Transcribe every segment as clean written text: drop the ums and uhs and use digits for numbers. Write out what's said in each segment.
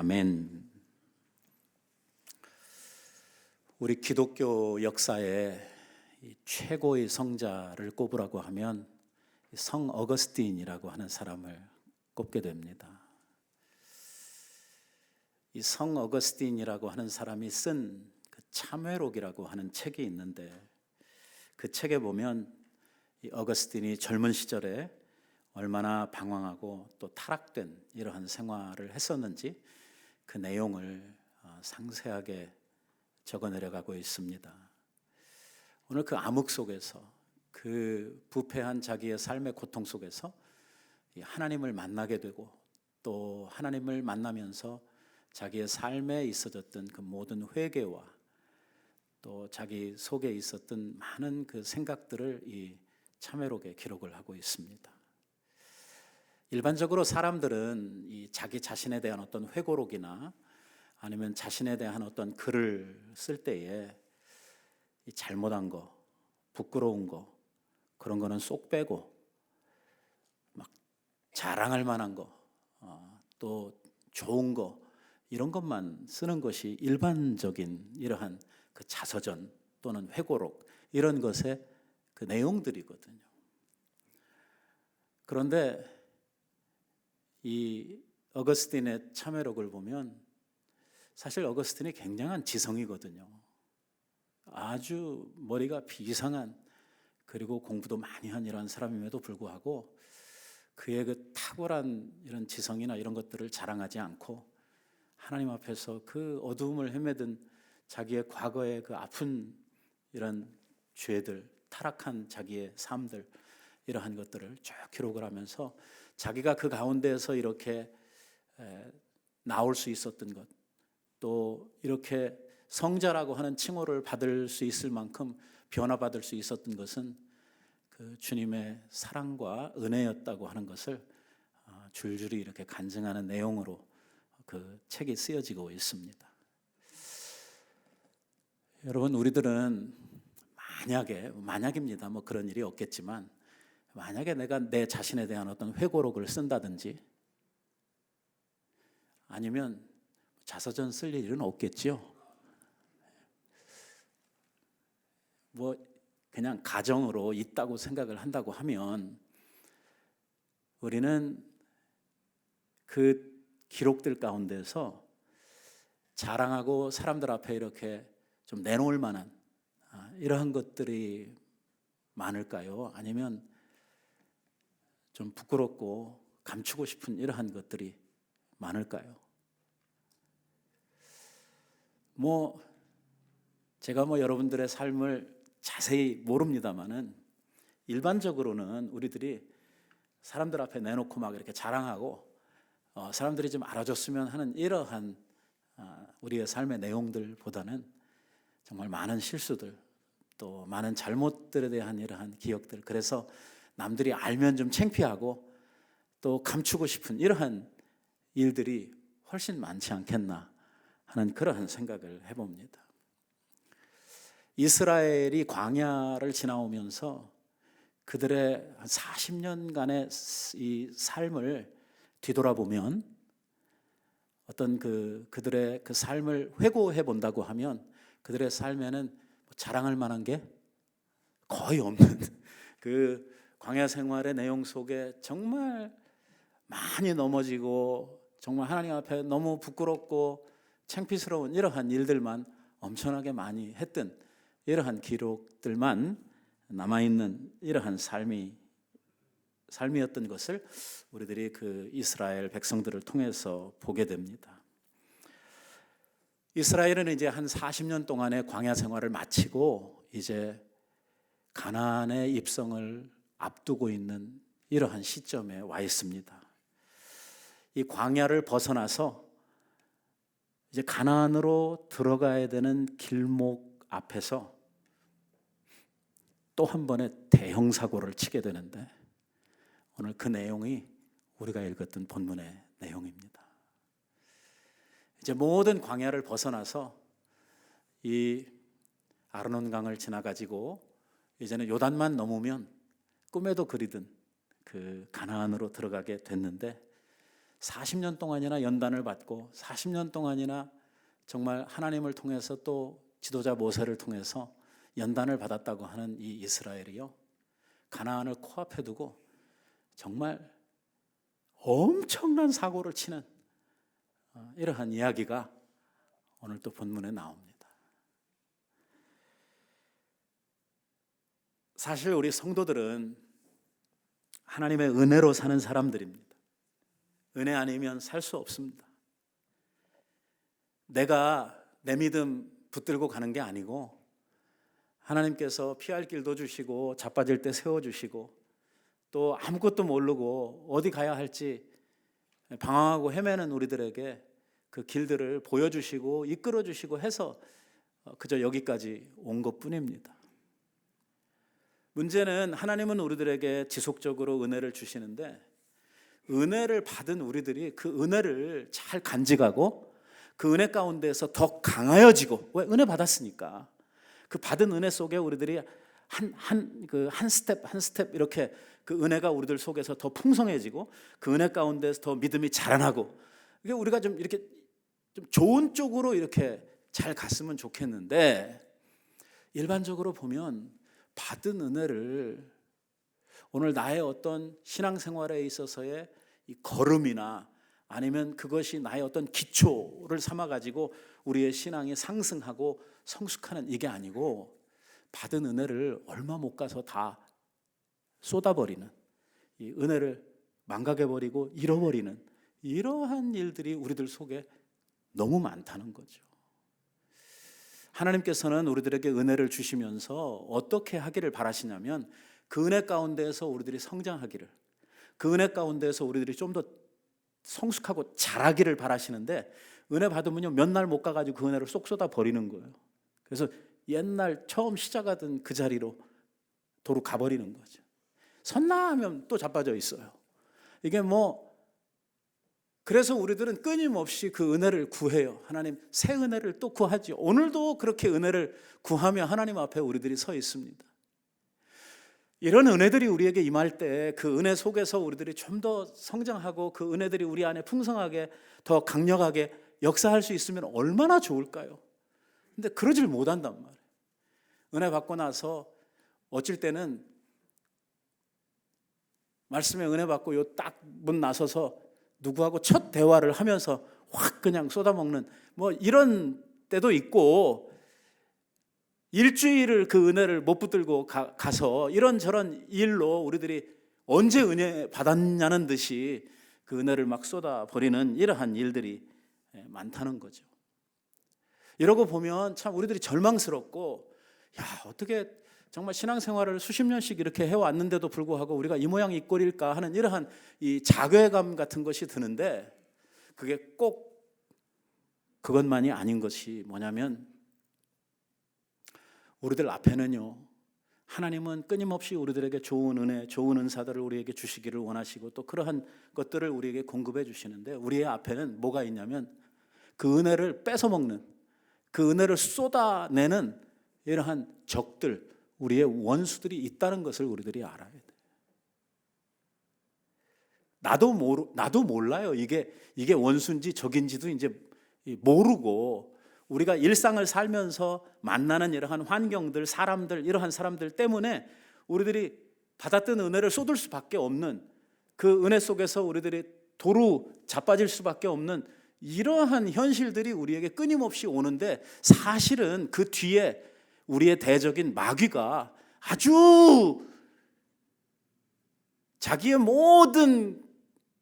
아멘. 우리 기독교 역사의 최고의 성자를 꼽으라고 하면 성 어거스틴이라고 하는 사람을 꼽게 됩니다. 이 성 어거스틴이라고 하는 사람이 쓴 그 참회록이라고 하는 책이 있는데, 그 책에 보면 이 어거스틴이 젊은 시절에 얼마나 방황하고 또 타락된 이러한 생활을 했었는지 그 내용을 상세하게 적어 내려가고 있습니다. 오늘 그 암흑 속에서, 그 부패한 자기의 삶의 고통 속에서 하나님을 만나게 되고, 또 하나님을 만나면서 자기의 삶에 있어졌던 그 모든 회개와 또 자기 속에 있었던 많은 그 생각들을 이 참회록에 기록을 하고 있습니다. 일반적으로 사람들은 이 자기 자신에 대한 어떤 회고록이나 아니면 자신에 대한 어떤 글을 쓸 때에 이 잘못한 거, 부끄러운 거, 그런 거는 쏙 빼고 막 자랑할 만한 거, 또 좋은 거, 이런 것만 쓰는 것이 일반적인 이러한 그 자서전 또는 회고록, 이런 것의 그 내용들이거든요. 그런데 이 어거스틴의 참회록을 보면 사실 어거스틴이 굉장한 지성이거든요. 아주 머리가 비상한, 그리고 공부도 많이 한 이런 사람임에도 불구하고 그의 그 탁월한 이런 지성이나 이런 것들을 자랑하지 않고 하나님 앞에서 그 어두움을 헤매든 자기의 과거의 그 아픈 이런 죄들, 타락한 자기의 삶들, 이러한 것들을 쭉 기록을 하면서 자기가 그 가운데에서 이렇게 나올 수 있었던 것, 또 이렇게 성자라고 하는 칭호를 받을 수 있을 만큼 변화받을 수 있었던 것은 그 주님의 사랑과 은혜였다고 하는 것을 줄줄이 이렇게 간증하는 내용으로 그 책이 쓰여지고 있습니다. 여러분, 우리들은 만약입니다. 뭐 그런 일이 없겠지만, 만약에 내가 내 자신에 대한 어떤 회고록을 쓴다든지 아니면 자서전 쓸 일은 없겠죠. 뭐 그냥 가정으로 있다고 생각을 한다고 하면 우리는 그 기록들 가운데서 자랑하고 사람들 앞에 이렇게 좀 내놓을 만한 이러한 것들이 많을까요? 아니면 좀 부끄럽고 감추고 싶은 이러한 것들이 많을까요? 제가 여러분들의 삶을 자세히 모릅니다만은 일반적으로는 우리들이 사람들 앞에 내놓고 막 이렇게 자랑하고 사람들이 좀 알아줬으면 하는 이러한 우리의 삶의 내용들보다는 정말 많은 실수들, 또 많은 잘못들에 대한 이러한 기억들, 그래서 남들이 알면 좀 창피하고 또 감추고 싶은 이러한 일들이 훨씬 많지 않겠나 하는 그러한 생각을 해봅니다. 이스라엘이 광야를 지나오면서 그들의 40년간의 이 삶을 뒤돌아보면 어떤 그들의 그 삶을 회고해 본다고 하면 그들의 삶에는 자랑할 만한 게 거의 없는 그 광야 생활의 내용 속에 정말 많이 넘어지고 정말 하나님 앞에 너무 부끄럽고 창피스러운 이러한 일들만 엄청나게 많이 했던 이러한 기록들만 남아있는 이러한 삶이었던 것을 우리들이 그 이스라엘 백성들을 통해서 보게 됩니다. 이스라엘은 이제 한 40년 동안의 광야 생활을 마치고 이제 가나안의 입성을 앞두고 있는 이러한 시점에 와 있습니다. 이 광야를 벗어나서 이제 가나안으로 들어가야 되는 길목 앞에서 또 한 번의 대형 사고를 치게 되는데, 오늘 그 내용이 우리가 읽었던 본문의 내용입니다. 이제 모든 광야를 벗어나서 이 아르논강을 지나가지고 이제는 요단만 넘으면 꿈에도 그리던 그 가나안으로 들어가게 됐는데, 40년 동안이나 연단을 받고 40년 동안이나 정말 하나님을 통해서 또 지도자 모세를 통해서 연단을 받았다고 하는 이 이스라엘이요, 가나안을 코앞에 두고 정말 엄청난 사고를 치는 이러한 이야기가 오늘 또 본문에 나옵니다. 사실 우리 성도들은 하나님의 은혜로 사는 사람들입니다. 은혜 아니면 살 수 없습니다. 내가 내 믿음 붙들고 가는 게 아니고 하나님께서 피할 길도 주시고 자빠질 때 세워주시고 또 아무것도 모르고 어디 가야 할지 방황하고 헤매는 우리들에게 그 길들을 보여주시고 이끌어주시고 해서 그저 여기까지 온 것뿐입니다. 문제는 하나님은 우리들에게 지속적으로 은혜를 주시는데 은혜를 받은 우리들이 그 은혜를 잘 간직하고 그 은혜 가운데서 더 강하여지고, 왜? 은혜 받았으니까. 그 받은 은혜 속에 우리들이 한 스텝 이렇게 그 은혜가 우리들 속에서 더 풍성해지고 그 은혜 가운데서 더 믿음이 자라나고, 이게 우리가 좀 이렇게 좀 좋은 쪽으로 이렇게 잘 갔으면 좋겠는데, 일반적으로 보면 받은 은혜를 오늘 나의 어떤 신앙생활에 있어서의 이 걸음이나 아니면 그것이 나의 어떤 기초를 삼아가지고 우리의 신앙이 상승하고 성숙하는 이게 아니고, 받은 은혜를 얼마 못 가서 다 쏟아버리는, 이 은혜를 망각해버리고 잃어버리는 이러한 일들이 우리들 속에 너무 많다는 거죠. 하나님께서는 우리들에게 은혜를 주시면서 어떻게 하기를 바라시냐면 그 은혜 가운데에서 우리들이 성장하기를, 그 은혜 가운데에서 우리들이 좀 더 성숙하고 자라기를 바라시는데, 은혜 받으면요 몇 날 못 가가지고 그 은혜를 쏙 쏟아 버리는 거예요. 그래서 옛날 처음 시작하던 그 자리로 도로 가버리는 거죠. 섰나 하면 또 자빠져 있어요. 이게 그래서 우리들은 끊임없이 그 은혜를 구해요. 하나님 새 은혜를 또 구하죠. 오늘도 그렇게 은혜를 구하며 하나님 앞에 우리들이 서 있습니다. 이런 은혜들이 우리에게 임할 때 그 은혜 속에서 우리들이 좀 더 성장하고 그 은혜들이 우리 안에 풍성하게 더 강력하게 역사할 수 있으면 얼마나 좋을까요? 근데 그러질 못한단 말이에요. 은혜 받고 나서 어쩔 때는 말씀에 은혜 받고 요 딱 문 나서서 누구하고 첫 대화를 하면서 확 그냥 쏟아먹는 이런 때도 있고, 일주일을 그 은혜를 못 붙들고 가서 이런저런 일로 우리들이 언제 은혜 받았냐는 듯이 그 은혜를 막 쏟아버리는 이러한 일들이 많다는 거죠. 이러고 보면 참 우리들이 절망스럽고, 어떻게 정말 신앙생활을 수십 년씩 이렇게 해왔는데도 불구하고 우리가 이 모양 이 꼴일까 하는 이러한 이 자괴감 같은 것이 드는데, 그게 꼭 그것만이 아닌 것이 뭐냐면, 우리들 앞에는요 하나님은 끊임없이 우리들에게 좋은 은혜, 좋은 은사들을 우리에게 주시기를 원하시고 또 그러한 것들을 우리에게 공급해 주시는데, 우리의 앞에는 뭐가 있냐면 그 은혜를 뺏어먹는, 그 은혜를 쏟아내는 이러한 적들, 우리의 원수들이 있다는 것을 우리들이 알아야 돼요. 나도 몰라요. 이게 원수인지 적인지도 이제 모르고, 우리가 일상을 살면서 만나는 이러한 환경들, 사람들, 이러한 사람들 때문에 우리들이 받았던 은혜를 쏟을 수밖에 없는, 그 은혜 속에서 우리들이 도로 자빠질 수밖에 없는 이러한 현실들이 우리에게 끊임없이 오는데, 사실은 그 뒤에 우리의 대적인 마귀가 아주 자기의 모든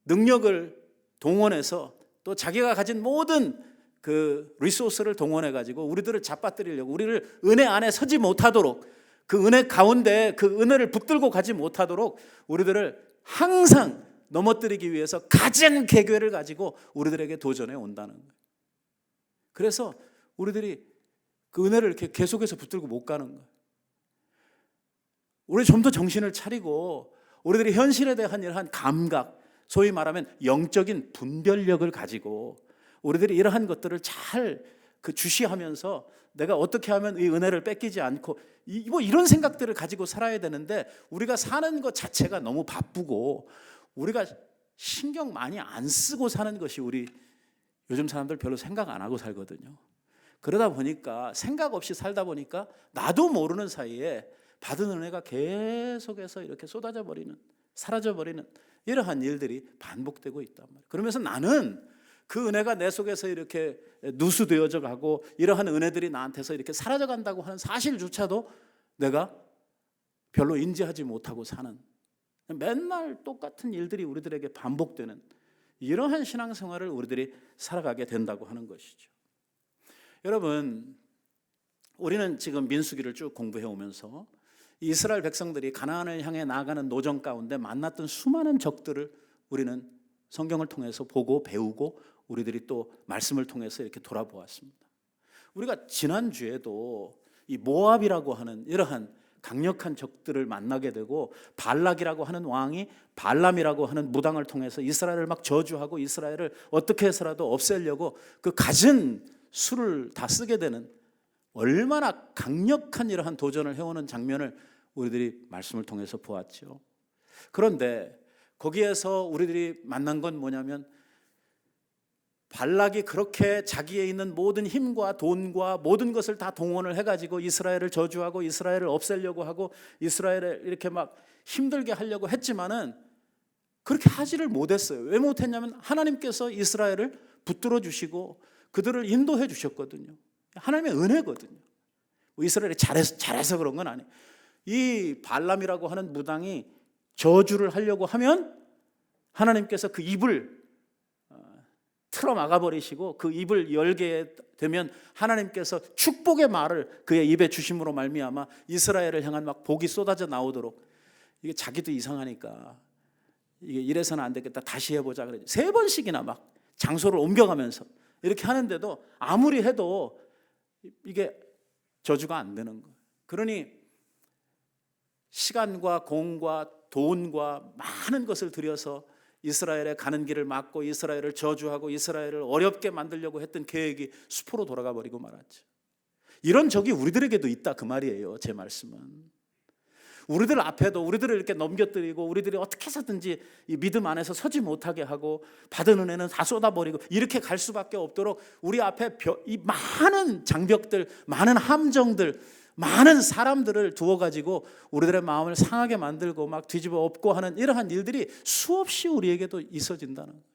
능력을 동원해서 또 자기가 가진 모든 그 리소스를 동원해 가지고 우리들을 잡아뜨리려고, 우리를 은혜 안에 서지 못하도록, 그 은혜 가운데 그 은혜를 붙들고 가지 못하도록 우리들을 항상 넘어뜨리기 위해서 가진 계획을 가지고 우리들에게 도전해 온다는 거예요. 그래서 우리들이 그 은혜를 이렇게 계속해서 붙들고 못 가는 거예요. 우리 좀 더 정신을 차리고 우리들이 현실에 대한 이러한 감각, 소위 말하면 영적인 분별력을 가지고 우리들이 이러한 것들을 잘 주시하면서 내가 어떻게 하면 이 은혜를 뺏기지 않고 이런 생각들을 가지고 살아야 되는데, 우리가 사는 것 자체가 너무 바쁘고 우리가 신경 많이 안 쓰고 사는 것이 우리 요즘 사람들 별로 생각 안 하고 살거든요. 그러다 보니까 생각 없이 살다 보니까 나도 모르는 사이에 받은 은혜가 계속해서 이렇게 쏟아져 버리는, 사라져 버리는 이러한 일들이 반복되고 있단 말이에요. 그러면서 나는 그 은혜가 내 속에서 이렇게 누수되어져 가고 이러한 은혜들이 나한테서 이렇게 사라져 간다고 하는 사실조차도 내가 별로 인지하지 못하고 사는, 맨날 똑같은 일들이 우리들에게 반복되는 이러한 신앙생활을 우리들이 살아가게 된다고 하는 것이죠. 여러분, 우리는 지금 민수기를 쭉 공부해 오면서 이스라엘 백성들이 가나안을 향해 나아가는 노정 가운데 만났던 수많은 적들을 우리는 성경을 통해서 보고 배우고 우리들이 또 말씀을 통해서 이렇게 돌아보았습니다. 우리가 지난주에도 이 모압이라고 하는 이러한 강력한 적들을 만나게 되고, 발락이라고 하는 왕이 발람이라고 하는 무당을 통해서 이스라엘을 막 저주하고 이스라엘을 어떻게 해서라도 없애려고 그 갖은 수를 다 쓰게 되는 얼마나 강력한 이러한 도전을 해오는 장면을 우리들이 말씀을 통해서 보았죠. 그런데 거기에서 우리들이 만난 건 뭐냐면, 발락이 그렇게 자기에 있는 모든 힘과 돈과 모든 것을 다 동원을 해가지고 이스라엘을 저주하고 이스라엘을 없애려고 하고 이스라엘을 이렇게 막 힘들게 하려고 했지만은 그렇게 하지를 못했어요. 왜 못했냐면 하나님께서 이스라엘을 붙들어 주시고 그들을 인도해 주셨거든요. 하나님의 은혜거든요. 이스라엘이 잘해서 그런 건 아니에요. 이 발람이라고 하는 무당이 저주를 하려고 하면 하나님께서 그 입을 틀어 막아버리시고, 그 입을 열게 되면 하나님께서 축복의 말을 그의 입에 주심으로 말미암아 이스라엘을 향한 막 복이 쏟아져 나오도록, 이게 자기도 이상하니까 이게 이래서는 안 되겠다, 다시 해보자 그래 3번씩이나 막 장소를 옮겨가면서 이렇게 하는데도 아무리 해도 이게 저주가 안 되는 거예요. 그러니 시간과 공과 돈과 많은 것을 들여서 이스라엘의 가는 길을 막고 이스라엘을 저주하고 이스라엘을 어렵게 만들려고 했던 계획이 수포로 돌아가 버리고 말았죠. 이런 적이 우리들에게도 있다, 그 말이에요. 제 말씀은 우리들 앞에도 우리들을 이렇게 넘겨뜨리고 우리들이 어떻게 해서든지 이 믿음 안에서 서지 못하게 하고 받은 은혜는 다 쏟아버리고 이렇게 갈 수밖에 없도록 우리 앞에 이 많은 장벽들, 많은 함정들, 많은 사람들을 두어가지고 우리들의 마음을 상하게 만들고 막 뒤집어 엎고 하는 이러한 일들이 수없이 우리에게도 있어진다는 거예요.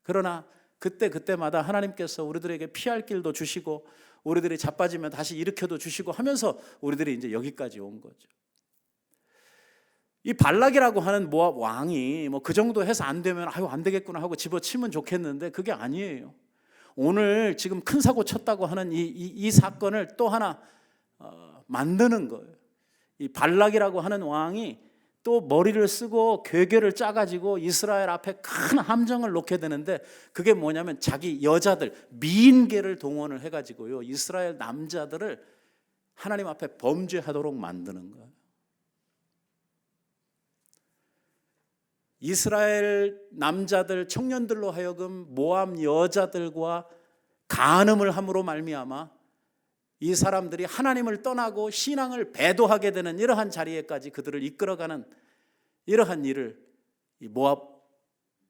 그러나 그때마다 하나님께서 우리들에게 피할 길도 주시고 우리들이 자빠지면 다시 일으켜도 주시고 하면서 우리들이 이제 여기까지 온 거죠. 이 발락이라고 하는 모압 왕이 뭐 그 정도 해서 안 되면 안 되겠구나 하고 집어치면 좋겠는데 그게 아니에요. 오늘 지금 큰 사고 쳤다고 하는 이 사건을 또 하나 만드는 거예요. 이 발락이라고 하는 왕이 또 머리를 쓰고 괴계를 짜가지고 이스라엘 앞에 큰 함정을 놓게 되는데, 그게 뭐냐면 자기 여자들 미인계를 동원을 해가지고요 이스라엘 남자들을 하나님 앞에 범죄하도록 만드는 거예요. 이스라엘 남자들 청년들로 하여금 모압 여자들과 간음을 함으로 말미암아 이 사람들이 하나님을 떠나고 신앙을 배도하게 되는 이러한 자리에까지 그들을 이끌어가는 이러한 일을 이 모압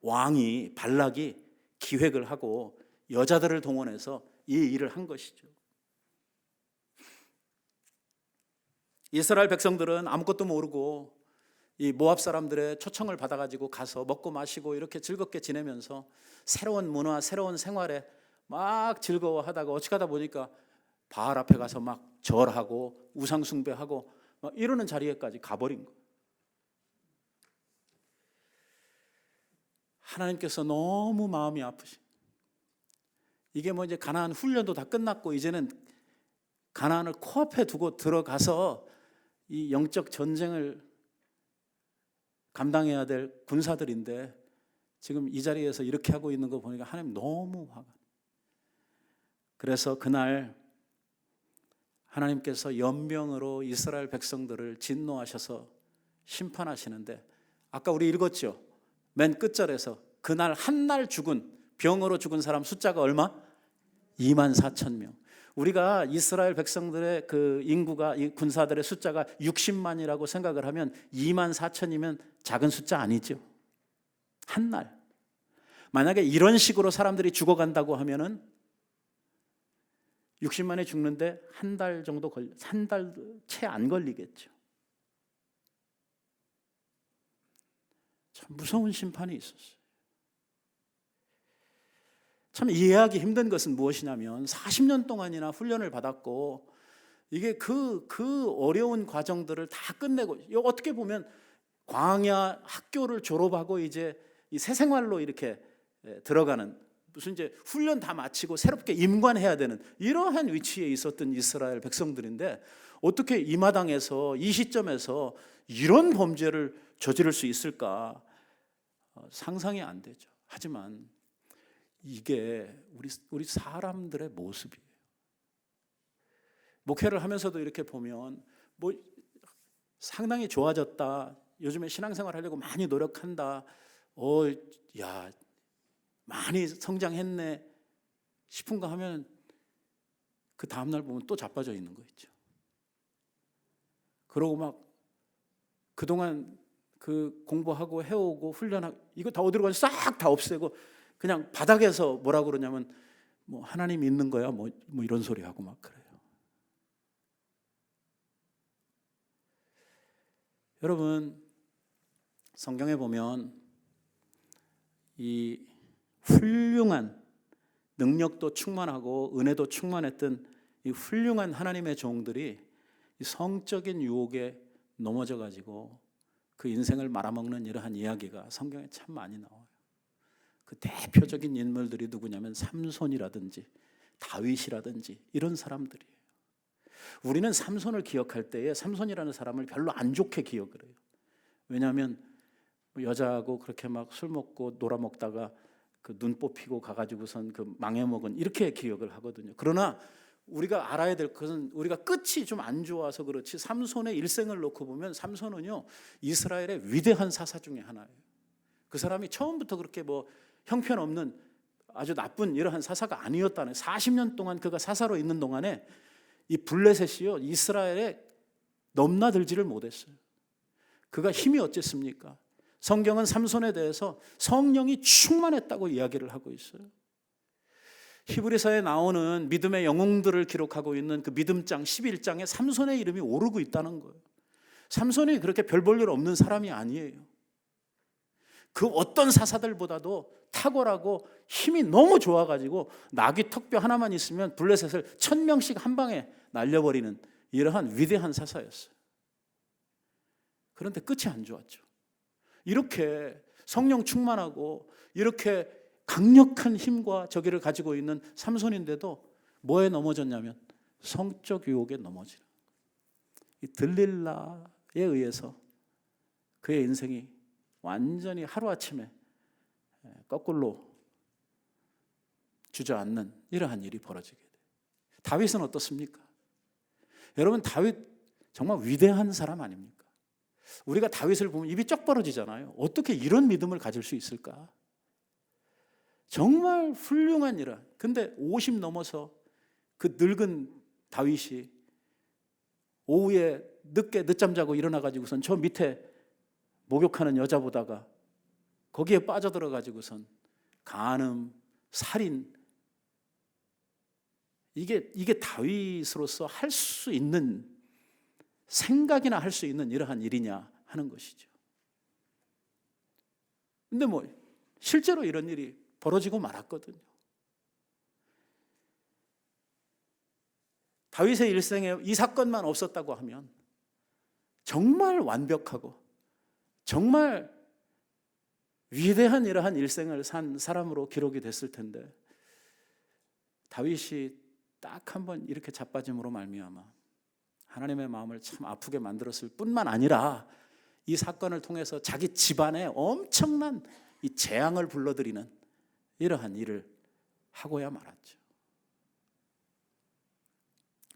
왕이 발락이 기획을 하고 여자들을 동원해서 이 일을 한 것이죠. 이스라엘 백성들은 아무것도 모르고 이 모압 사람들의 초청을 받아가지고 가서 먹고 마시고 이렇게 즐겁게 지내면서 새로운 문화, 새로운 생활에 막 즐거워하다가 어찌 가다 보니까 바알 앞에 가서 막 절하고 우상 숭배하고 막 이러는 자리에까지 가버린 거예요. 하나님께서 너무 마음이 아프신, 이게 뭐 이제 가나안 훈련도 다 끝났고 이제는 가나안을 코앞에 두고 들어가서 이 영적 전쟁을 감당해야 될 군사들인데 지금 이 자리에서 이렇게 하고 있는 거 보니까 하나님 너무 화가. 그래서 그날 하나님께서 연병으로 이스라엘 백성들을 진노하셔서 심판하시는데, 아까 우리 읽었죠? 맨 끝절에서 그날 한 날 죽은, 병으로 죽은 사람 숫자가 얼마? 24,000명. 우리가 이스라엘 백성들의 그 인구가, 이 군사들의 숫자가 60만이라고 생각을 하면 24,000이면 작은 숫자 아니죠. 한 날. 만약에 이런 식으로 사람들이 죽어간다고 하면은 60만에 죽는데 한 달 정도 한 달 채 안 걸리겠죠. 참 무서운 심판이 있었어요. 참 이해하기 힘든 것은 무엇이냐면 40년 동안이나 훈련을 받았고 이게 그 어려운 과정들을 다 끝내고 어떻게 보면 광야 학교를 졸업하고 이제 이 새 생활로 이렇게 들어가는 무슨 이제 훈련 다 마치고 새롭게 임관해야 되는 이러한 위치에 있었던 이스라엘 백성들인데 어떻게 이 마당에서 이 시점에서 이런 범죄를 저지를 수 있을까 상상이 안 되죠. 하지만 이게 우리 사람들의 모습이에요. 목회를 하면서도 이렇게 보면 뭐 상당히 좋아졌다. 요즘에 신앙생활 하려고 많이 노력한다. 야 많이 성장했네 싶은가 하면 그 다음날 보면 또 자빠져 있는 거 있죠. 그러고 막 그동안 그 공부하고 해오고 훈련하고 이거 다 어디로 가서 싹 다 없애고 그냥 바닥에서 뭐라 그러냐면 뭐 하나님 있는 거야 뭐 이런 소리 하고 막 그래요. 여러분 성경에 보면 이 훌륭한 능력도 충만하고 은혜도 충만했던 이 훌륭한 하나님의 종들이 이 성적인 유혹에 넘어져 가지고 그 인생을 말아먹는 이러한 이야기가 성경에 참 많이 나와요. 그 대표적인 인물들이 누구냐면 삼손이라든지 다윗이라든지 이런 사람들이에요. 우리는 삼손을 기억할 때에 삼손이라는 사람을 별로 안 좋게 기억을 해요. 왜냐하면 여자하고 그렇게 막 술 먹고 놀아먹다가 그 눈 뽑히고 가가지고선 그 망해먹은 이렇게 기억을 하거든요. 그러나 우리가 알아야 될 것은 우리가 끝이 좀 안 좋아서 그렇지 삼손의 일생을 놓고 보면 삼손은요 이스라엘의 위대한 사사 중에 하나예요. 그 사람이 처음부터 그렇게 뭐 형편없는 아주 나쁜 이러한 사사가 아니었다네. 40년 동안 그가 사사로 있는 동안에 이 블레셋이요 이스라엘에 넘나들지를 못했어요. 그가 힘이 어쨌습니까? 성경은 삼손에 대해서 성령이 충만했다고 이야기를 하고 있어요. 히브리서에 나오는 믿음의 영웅들을 기록하고 있는 그 믿음장 11장에 삼손의 이름이 오르고 있다는 거예요. 삼손이 그렇게 별 볼 일 없는 사람이 아니에요. 그 어떤 사사들보다도 탁월하고 힘이 너무 좋아가지고 나귀 턱뼈 하나만 있으면 블레셋을 1000명씩 한 방에 날려버리는 이러한 위대한 사사였어요. 그런데 끝이 안 좋았죠. 이렇게 성령 충만하고 이렇게 강력한 힘과 저기를 가지고 있는 삼손인데도 뭐에 넘어졌냐면 성적 유혹에 넘어지는 이 들릴라에 의해서 그의 인생이 완전히 하루아침에 거꾸로 주저앉는 이러한 일이 벌어지게 돼요. 다윗은 어떻습니까? 여러분 다윗 정말 위대한 사람 아닙니까? 우리가 다윗을 보면 입이 쩍 벌어지잖아요. 어떻게 이런 믿음을 가질 수 있을까? 정말 훌륭한 일을. 근데 50 넘어서 그 늙은 다윗이 오후에 늦잠 자고 일어나가지고선 저 밑에 목욕하는 여자 보다가 거기에 빠져들어가지고선 간음, 살인 이게 다윗으로서 할 수 있는 생각이나 할 수 있는 이러한 일이냐 하는 것이죠. 근데 뭐 실제로 이런 일이 벌어지고 말았거든요. 다윗의 일생에 이 사건만 없었다고 하면 정말 완벽하고 정말 위대한 이러한 일생을 산 사람으로 기록이 됐을 텐데 다윗이 딱 한 번 이렇게 자빠짐으로 말미암아 하나님의 마음을 참 아프게 만들었을 뿐만 아니라 이 사건을 통해서 자기 집안에 엄청난 이 재앙을 불러들이는 이러한 일을 하고야 말았죠.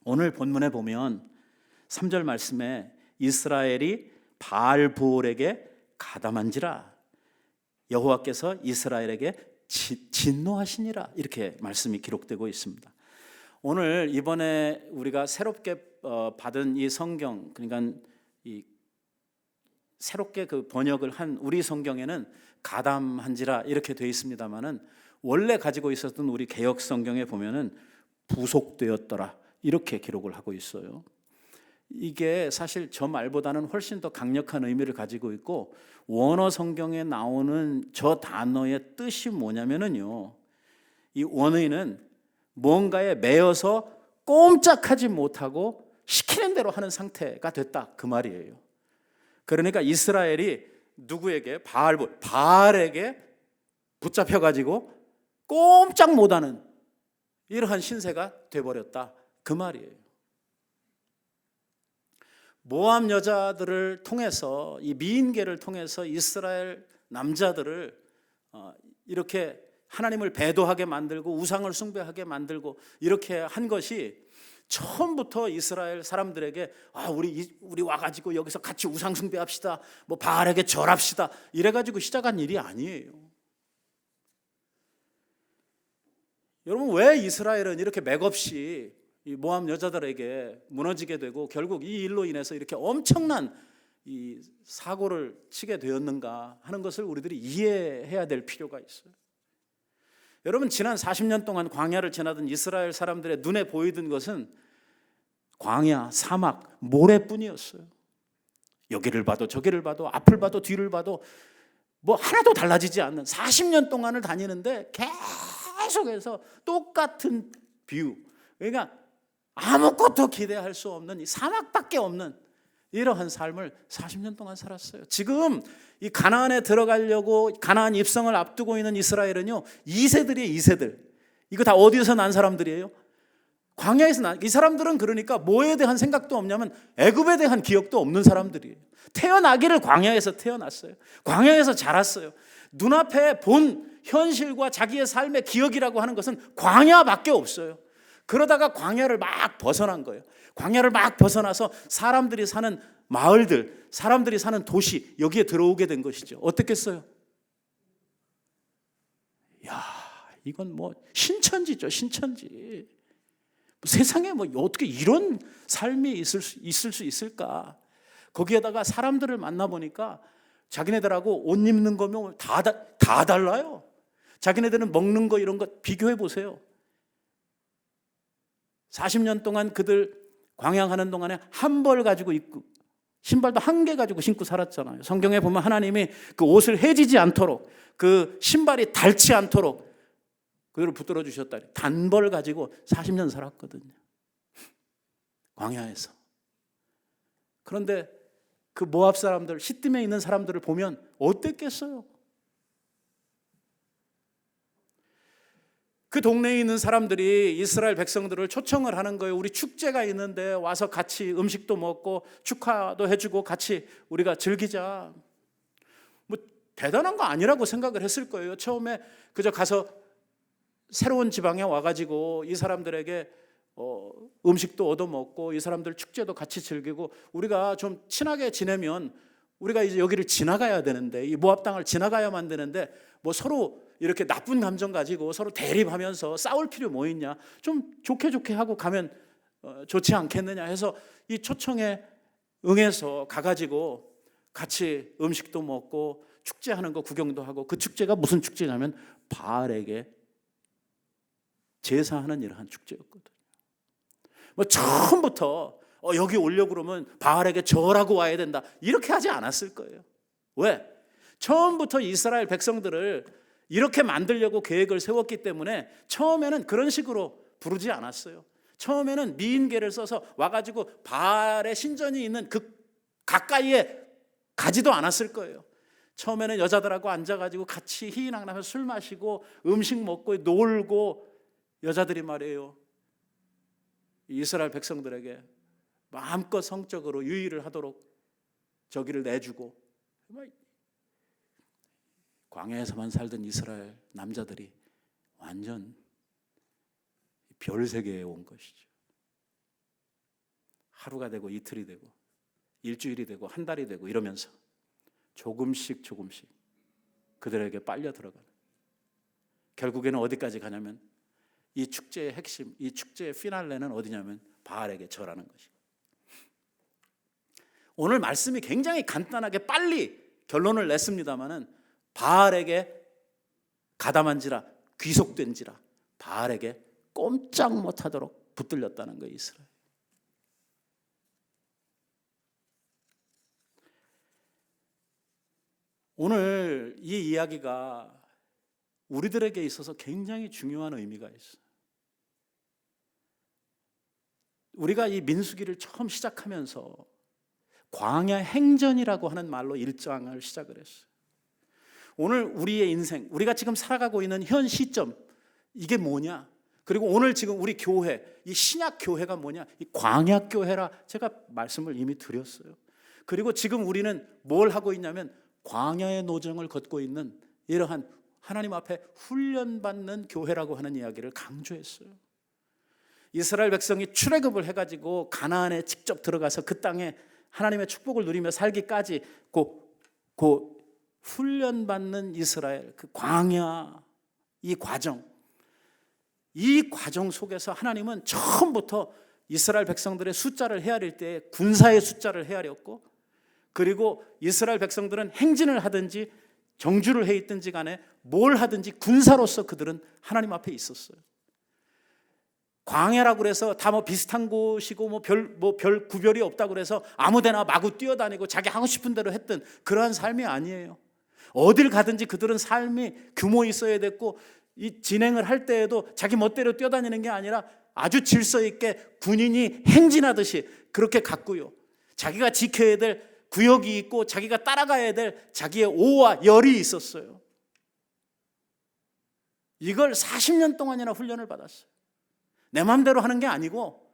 오늘 본문에 보면 3절 말씀에 이스라엘이 바알브올에게 가담한지라 여호와께서 이스라엘에게 진노하시니라 이렇게 말씀이 기록되고 있습니다. 오늘 이번에 우리가 새롭게 받은 이 성경, 그러니까 이 새롭게 그 번역을 한 우리 성경에는 가담한지라 이렇게 되어 있습니다마는 원래 가지고 있었던 우리 개역 성경에 보면은 부속되었더라 이렇게 기록을 하고 있어요. 이게 사실 저 말보다는 훨씬 더 강력한 의미를 가지고 있고, 원어 성경에 나오는 저 단어의 뜻이 뭐냐면은요, 이 원어인은 뭔가에 매여서 꼼짝하지 못하고 시키는 대로 하는 상태가 됐다 그 말이에요. 그러니까 이스라엘이 누구에게? 바알에게 붙잡혀가지고 꼼짝 못하는 이러한 신세가 돼버렸다 그 말이에요. 모압 여자들을 통해서, 이 미인계를 통해서 이스라엘 남자들을 이렇게 하나님을 배도하게 만들고 우상을 숭배하게 만들고 이렇게 한 것이 처음부터 이스라엘 사람들에게 우리 와가지고 여기서 같이 우상 숭배합시다, 뭐 바알에게 절합시다 이래가지고 시작한 일이 아니에요. 여러분, 왜 이스라엘은 이렇게 맥없이 이 모압 여자들에게 무너지게 되고 결국 이 일로 인해서 이렇게 엄청난 이 사고를 치게 되었는가 하는 것을 우리들이 이해해야 될 필요가 있어요. 여러분, 지난 40년 동안 광야를 지나던 이스라엘 사람들의 눈에 보이던 것은 광야, 사막, 모래뿐이었어요. 여기를 봐도 저기를 봐도 앞을 봐도 뒤를 봐도 뭐 하나도 달라지지 않는 40년 동안을 다니는데 계속해서 똑같은 뷰, 그러니까 아무것도 기대할 수 없는 이 사막밖에 없는 이러한 삶을 40년 동안 살았어요. 지금 이 가나안에 들어가려고 가나안 입성을 앞두고 있는 이스라엘은요, 2세들이에요. 2세들. 이거 다 어디서 난 사람들이에요? 광야에서 난. 이 사람들은 그러니까 뭐에 대한 생각도 없냐면 애굽에 대한 기억도 없는 사람들이에요. 태어나기를 광야에서 태어났어요. 광야에서 자랐어요. 눈앞에 본 현실과 자기의 삶의 기억이라고 하는 것은 광야밖에 없어요. 그러다가 광야를 막 벗어난 거예요. 광야를 막 벗어나서 사람들이 사는 마을들, 사람들이 사는 도시, 여기에 들어오게 된 것이죠. 어떻겠어요? 야, 이건 뭐 신천지죠, 신천지. 세상에 뭐 어떻게 이런 삶이 있을 수 있을까? 거기에다가 사람들을 만나보니까 자기네들하고 옷 입는 거면 다 달라요. 자기네들은 먹는 거 이런 거 비교해 보세요. 40년 동안 그들 광양하는 동안에 한 벌 가지고 입고 신발도 한 개 가지고 신고 살았잖아요. 성경에 보면 하나님이 그 옷을 해지지 않도록, 그 신발이 닳지 않도록 그들을 붙들어 주셨다. 단벌 가지고 40년 살았거든요, 광야에서. 그런데 그 모압 사람들, 시딤에 있는 사람들을 보면 어땠겠어요? 그 동네에 있는 사람들이 이스라엘 백성들을 초청을 하는 거예요. 우리 축제가 있는데 와서 같이 음식도 먹고 축하도 해주고 같이 우리가 즐기자. 뭐 대단한 거 아니라고 생각을 했을 거예요. 처음에 그저 가서 새로운 지방에 와가지고 이 사람들에게 음식도 얻어먹고 이 사람들 축제도 같이 즐기고 우리가 좀 친하게 지내면 우리가 이제 여기를 지나가야 되는데, 이 모압 땅을 지나가야만 되는데 뭐 서로 이렇게 나쁜 감정 가지고 서로 대립하면서 싸울 필요 뭐 있냐, 좀 좋게 하고 가면 좋지 않겠느냐 해서 이 초청에 응해서 가가지고 같이 음식도 먹고 축제하는 거 구경도 하고, 그 축제가 무슨 축제냐면 바알에게 제사하는 이러한 축제였거든요. 뭐 처음부터 여기 오려고 그러면 바알에게 절하고 와야 된다 이렇게 하지 않았을 거예요. 왜? 처음부터 이스라엘 백성들을 이렇게 만들려고 계획을 세웠기 때문에 처음에는 그런 식으로 부르지 않았어요. 처음에는 미인계를 써서 와가지고 바알의 신전이 있는 그 가까이에 가지도 않았을 거예요. 처음에는 여자들하고 앉아가지고 같이 희희낙낙하면서 술 마시고 음식 먹고 놀고, 여자들이 말이에요, 이스라엘 백성들에게 마음껏 성적으로 유의를 하도록 저기를 내주고, 광야에서만 살던 이스라엘 남자들이 완전 별세계에 온 것이죠. 하루가 되고 이틀이 되고 일주일이 되고 한 달이 되고 이러면서 조금씩 그들에게 빨려 들어가는, 결국에는 어디까지 가냐면 이 축제의 핵심, 이 축제의 피날레는 어디냐면 바알에게 절하는 것이에요. 오늘 말씀이 굉장히 간단하게 빨리 결론을 냈습니다마는 바알에게 가담한지라 귀속된지라 바알에게 꼼짝 못하도록 붙들렸다는 거예요. 이스라엘. 오늘 이 이야기가 우리들에게 있어서 굉장히 중요한 의미가 있어요. 우리가 이 민수기를 처음 시작하면서 광야 행전이라고 하는 말로 1장을 시작을 했어요. 오늘 우리의 인생, 우리가 지금 살아가고 있는 현 시점, 이게 뭐냐? 그리고 오늘 지금 우리 교회, 이 신약 교회가 뭐냐? 이 광야 교회라 제가 말씀을 이미 드렸어요. 그리고 지금 우리는 뭘 하고 있냐면 광야의 노정을 걷고 있는 이러한 하나님 앞에 훈련받는 교회라고 하는 이야기를 강조했어요. 이스라엘 백성이 출애굽을 해가지고 가나안에 직접 들어가서 그 땅에 하나님의 축복을 누리며 살기까지 그 훈련받는 이스라엘, 그 광야, 이 과정 속에서 하나님은 처음부터 이스라엘 백성들의 숫자를 헤아릴 때 군사의 숫자를 헤아렸고, 그리고 이스라엘 백성들은 행진을 하든지 정주를 해 있든지 간에 뭘 하든지 군사로서 그들은 하나님 앞에 있었어요. 광야라고 그래서 다 뭐 비슷한 곳이고 별 구별이 없다고 그래서 아무데나 마구 뛰어다니고 자기 하고 싶은 대로 했던 그러한 삶이 아니에요. 어딜 가든지 그들은 삶이 규모 있어야 됐고, 이 진행을 할 때에도 자기 멋대로 뛰어다니는 게 아니라 아주 질서 있게 군인이 행진하듯이 그렇게 갔고요. 자기가 지켜야 될 구역이 있고 자기가 따라가야 될 자기의 오와 열이 있었어요. 이걸 40년 동안이나 훈련을 받았어요. 내 마음대로 하는 게 아니고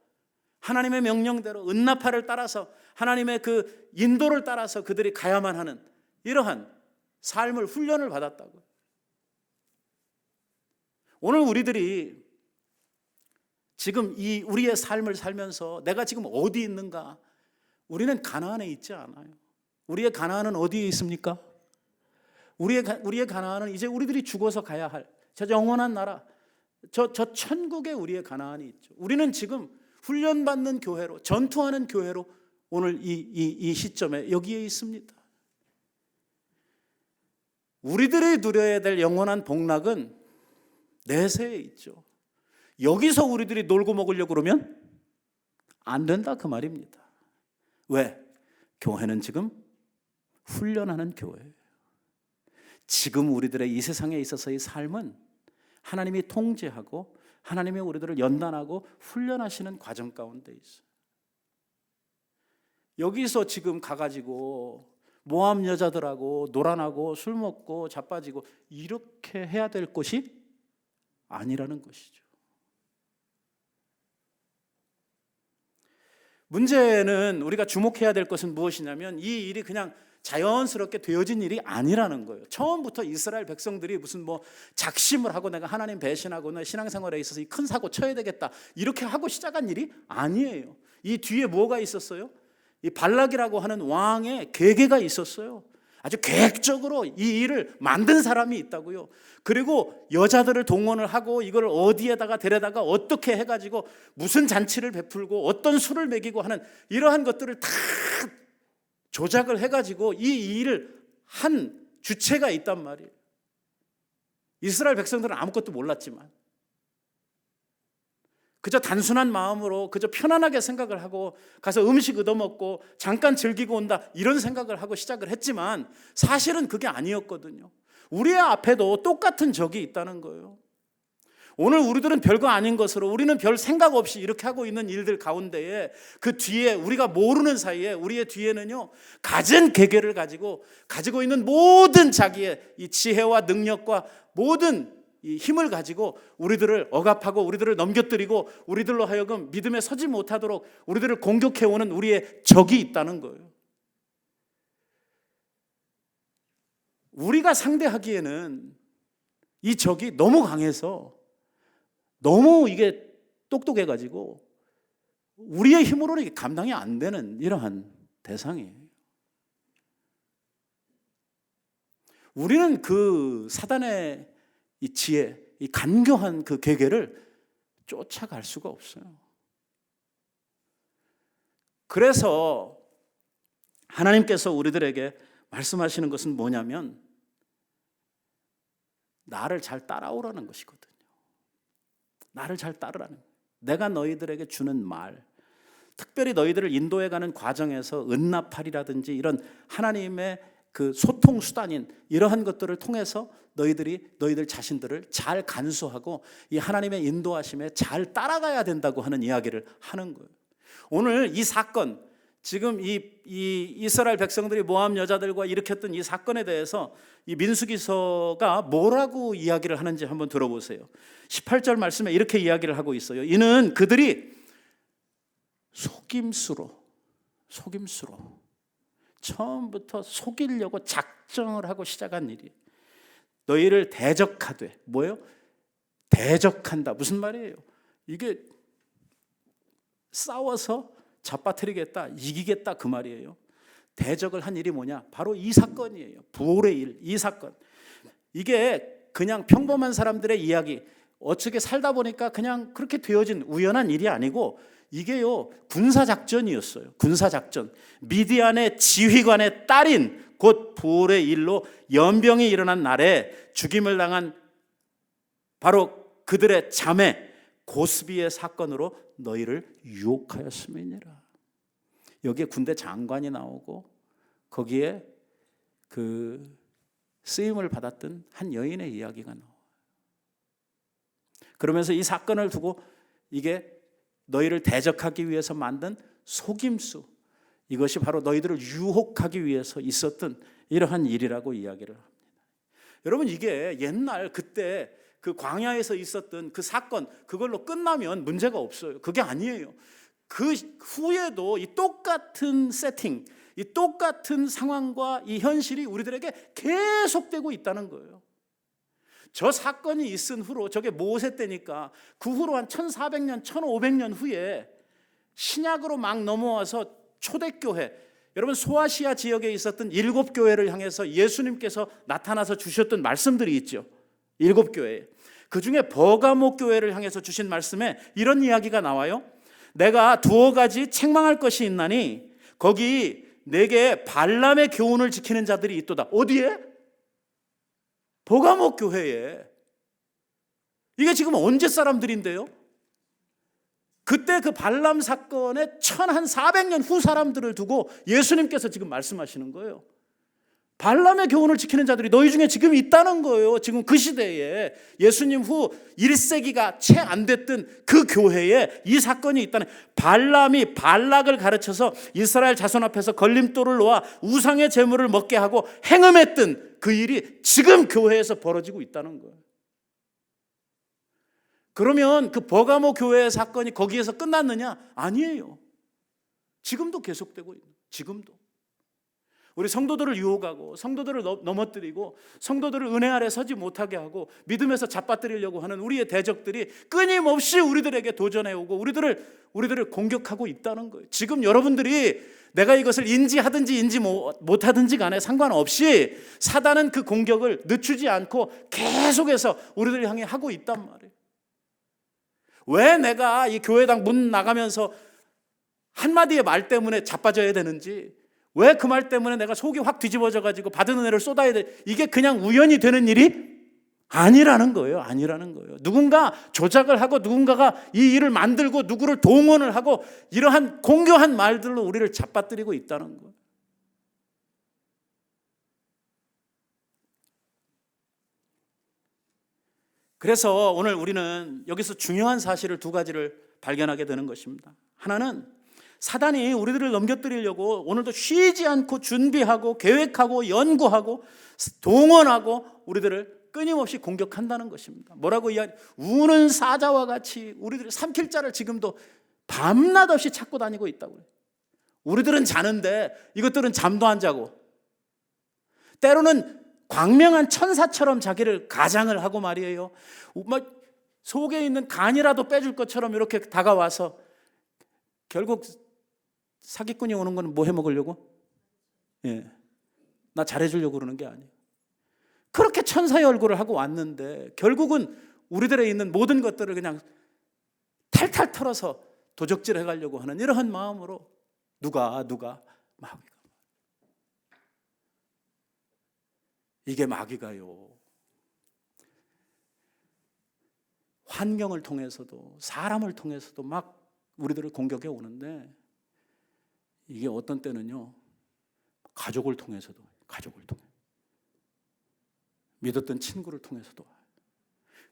하나님의 명령대로 은나파를 따라서 하나님의 그 인도를 따라서 그들이 가야만 하는 이러한 삶을 훈련을 받았다고요. 오늘 우리들이 지금 이 우리의 삶을 살면서 내가 지금 어디 있는가? 우리는 가나안에 있지 않아요. 우리의 가나안은 어디에 있습니까? 우리의 가나안은 이제 우리들이 죽어서 가야 할 저 영원한 나라, 저 천국에 우리의 가나안이 있죠. 우리는 지금 훈련받는 교회로, 전투하는 교회로 오늘 이 시점에 여기에 있습니다. 우리들이 누려야 될 영원한 복락은 내세에 있죠. 여기서 우리들이 놀고 먹으려고 그러면 안 된다 그 말입니다. 왜? 교회는 지금 훈련하는 교회예요. 지금 우리들의 이 세상에 있어서의 삶은 하나님이 통제하고 하나님이 우리들을 연단하고 훈련하시는 과정 가운데 있어요. 여기서 지금 가가지고 모함 여자들하고 노란하고 술 먹고 자빠지고 이렇게 해야 될 것이 아니라는 것이죠. 문제는 우리가 주목해야 될 것은 무엇이냐면 이 일이 그냥 자연스럽게 되어진 일이 아니라는 거예요. 처음부터 이스라엘 백성들이 무슨 뭐 작심을 하고 내가 하나님 배신하고 내 신앙생활에 있어서 이 큰 사고 쳐야 되겠다 이렇게 하고 시작한 일이 아니에요. 이 뒤에 뭐가 있었어요? 이 발락이라고 하는 왕의 계계가 있었어요. 아주 계획적으로 이 일을 만든 사람이 있다고요. 그리고 여자들을 동원을 하고 이걸 어디에다가 데려다가 어떻게 해가지고 무슨 잔치를 베풀고 어떤 술을 먹이고 하는 이러한 것들을 다 조작을 해가지고 이 일을 한 주체가 있단 말이에요. 이스라엘 백성들은 아무것도 몰랐지만 그저 단순한 마음으로 그저 편안하게 생각을 하고 가서 음식 얻어먹고 잠깐 즐기고 온다 이런 생각을 하고 시작을 했지만 사실은 그게 아니었거든요. 우리의 앞에도 똑같은 적이 있다는 거예요. 오늘 우리들은 별거 아닌 것으로 우리는 별 생각 없이 이렇게 하고 있는 일들 가운데에 그 뒤에 우리가 모르는 사이에 우리의 뒤에는요 갖은 계계를 가지고 있는 모든 자기의 이 지혜와 능력과 모든 이 힘을 가지고 우리들을 억압하고 우리들을 넘겨뜨리고 우리들로 하여금 믿음에 서지 못하도록 우리들을 공격해오는 우리의 적이 있다는 거예요. 우리가 상대하기에는 이 적이 너무 강해서 너무 이게 똑똑해가지고 우리의 힘으로는 이게 감당이 안 되는 이러한 대상이에요. 우리는 그 사단의 이 지혜, 이 간교한 그 계계를 쫓아갈 수가 없어요. 그래서 하나님께서 우리들에게 말씀하시는 것은 뭐냐면 나를 잘 따라오라는 것이거든요. 나를 잘 따르라는 거예요. 내가 너희들에게 주는 말, 특별히 너희들을 인도해가는 과정에서 은나팔이라든지 이런 하나님의 그 소통 수단인 이러한 것들을 통해서 너희들 자신들을 잘 간수하고 이 하나님의 인도하심에 잘 따라가야 된다고 하는 이야기를 하는 거예요. 오늘 이 사건, 지금 이 이스라엘 백성들이 모압 여자들과 일으켰던 이 사건에 대해서 이 민수기서가 뭐라고 이야기를 하는지 한번 들어보세요. 18절 말씀에 이렇게 이야기를 하고 있어요. 이는 그들이 속임수로 처음부터 속이려고 작정을 하고 시작한 일이에요. 너희를 대적하되, 뭐예요? 대적한다. 무슨 말이에요? 이게 싸워서 잡아뜨리겠다, 이기겠다 그 말이에요. 대적을 한 일이 뭐냐? 바로 이 사건이에요. 부올의 일, 이 사건. 이게 그냥 평범한 사람들의 이야기, 어떻게 살다 보니까 그냥 그렇게 되어진 우연한 일이 아니고 이게요, 군사작전이었어요. 군사작전. 미디안의 지휘관의 딸인 곧 부올의 일로 연병이 일어난 날에 죽임을 당한 바로 그들의 자매 고스비의 사건으로 너희를 유혹하였음이니라. 여기에 군대 장관이 나오고 거기에 그 쓰임을 받았던 한 여인의 이야기가 나와요. 그러면서 이 사건을 두고 이게 너희를 대적하기 위해서 만든 속임수, 이것이 바로 너희들을 유혹하기 위해서 있었던 이러한 일이라고 이야기를 합니다. 여러분, 이게 옛날 그때 그 광야에서 있었던 그 사건, 그걸로 끝나면 문제가 없어요. 그게 아니에요. 그 후에도 이 똑같은 세팅, 이 똑같은 상황과 이 현실이 우리들에게 계속되고 있다는 거예요. 저 사건이 있은 후로, 저게 모세 때니까 그 후로 한 1400년, 1500년 후에 신약으로 막 넘어와서 초대교회, 여러분 소아시아 지역에 있었던 7교회를 향해서 예수님께서 나타나서 주셨던 말씀들이 있죠. 7교회. 그 중에 버가모 교회를 향해서 주신 말씀에 이런 이야기가 나와요. 내가 두어 가지 책망할 것이 있나니 거기 내게 발람의 교훈을 지키는 자들이 있도다. 어디에? 버가모 교회에. 이게 지금 언제 사람들인데요? 그때 그 발람 사건의 1400년 후 사람들을 두고 예수님께서 지금 말씀하시는 거예요. 발람의 교훈을 지키는 자들이 너희 중에 지금 있다는 거예요. 지금 그 시대에 예수님 후 1세기가 채 안 됐던 그 교회에 이 사건이 있다는, 발람이 발락을 가르쳐서 이스라엘 자손 앞에서 걸림돌을 놓아 우상의 제물을 먹게 하고 행음했던 그 일이 지금 교회에서 벌어지고 있다는 거예요. 그러면 그 버가모 교회의 사건이 거기에서 끝났느냐? 아니에요. 지금도 계속되고 있는, 지금도. 우리 성도들을 유혹하고 성도들을 넘어뜨리고 성도들을 은혜 아래 서지 못하게 하고 믿음에서 잡아뜨리려고 하는 우리의 대적들이 끊임없이 우리들에게 도전해오고 우리들을 공격하고 있다는 거예요. 지금 여러분들이 내가 이것을 인지하든지 인지 못하든지 간에 상관없이 사단은 그 공격을 늦추지 않고 계속해서 우리들을 향해 하고 있단 말이에요. 왜 내가 이 교회당 문 나가면서 한마디의 말 때문에 자빠져야 되는지, 왜 그 말 때문에 내가 속이 확 뒤집어져 가지고 받은 은혜를 쏟아야 돼, 이게 그냥 우연히 되는 일이 아니라는 거예요. 아니라는 거예요. 누군가 조작을 하고 누군가가 이 일을 만들고 누구를 동원을 하고 이러한 공교한 말들로 우리를 잡아뜨리고 있다는 거예요. 그래서 오늘 우리는 여기서 중요한 사실을 두 가지를 발견하게 되는 것입니다. 하나는 사단이 우리들을 넘겨뜨리려고 오늘도 쉬지 않고 준비하고 계획하고 연구하고 동원하고 우리들을 끊임없이 공격한다는 것입니다. 뭐라고 이야기? 우는 사자와 같이 우리들이 삼킬 자를 지금도 밤낮 없이 찾고 다니고 있다고요. 우리들은 자는데 이것들은 잠도 안 자고, 때로는 광명한 천사처럼 자기를 가장을 하고 말이에요. 막 속에 있는 간이라도 빼줄 것처럼 이렇게 다가와서 결국 사기꾼이 오는 건 뭐 해먹으려고? 나 잘해주려고 그러는 게 아니에요. 그렇게 천사의 얼굴을 하고 왔는데 결국은 우리들에 있는 모든 것들을 그냥 탈탈 털어서 도적질 해가려고 하는 이러한 마음으로 누가 마귀가. 이게 마귀가요, 환경을 통해서도 사람을 통해서도 막 우리들을 공격해 오는데 이게 어떤 때는요 가족을 통해서도 믿었던 친구를 통해서도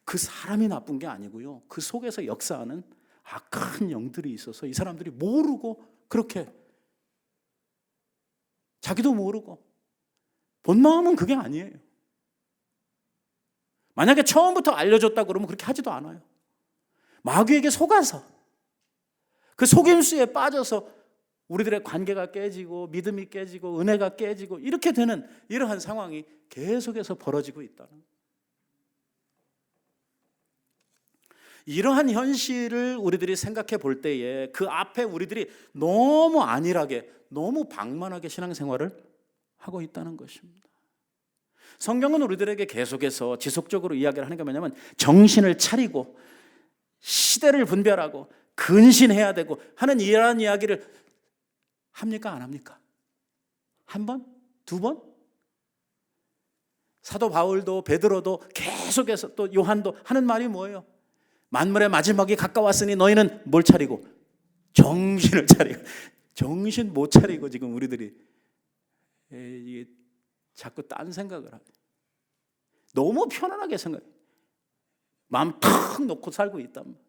그 사람이 나쁜 게 아니고요 그 속에서 역사하는 악한 영들이 있어서 이 사람들이 모르고 그렇게 자기도 모르고 본 마음은 그게 아니에요. 만약에 처음부터 알려줬다 그러면 그렇게 하지도 않아요. 마귀에게 속아서 그 속임수에 빠져서 우리들의 관계가 깨지고 믿음이 깨지고 은혜가 깨지고 이렇게 되는 이러한 상황이 계속해서 벌어지고 있다는 이러한 현실을 우리들이 생각해 볼 때에 그 앞에 우리들이 너무 안일하게 너무 방만하게 신앙생활을 하고 있다는 것입니다. 성경은 우리들에게 계속해서 지속적으로 이야기를 하는 게 뭐냐면 정신을 차리고 시대를 분별하고 근신해야 되고 하는 이러한 이야기를 합니까? 안 합니까? 한 번? 두 번? 사도 바울도 베드로도 계속해서 또 요한도 하는 말이 뭐예요? 만물의 마지막이 가까웠으니 너희는 뭘 차리고? 정신을 차리고. 정신 못 차리고 지금 우리들이 이게 자꾸 딴 생각을 하고 너무 편안하게 생각해. 마음 탁 놓고 살고 있단 말이야.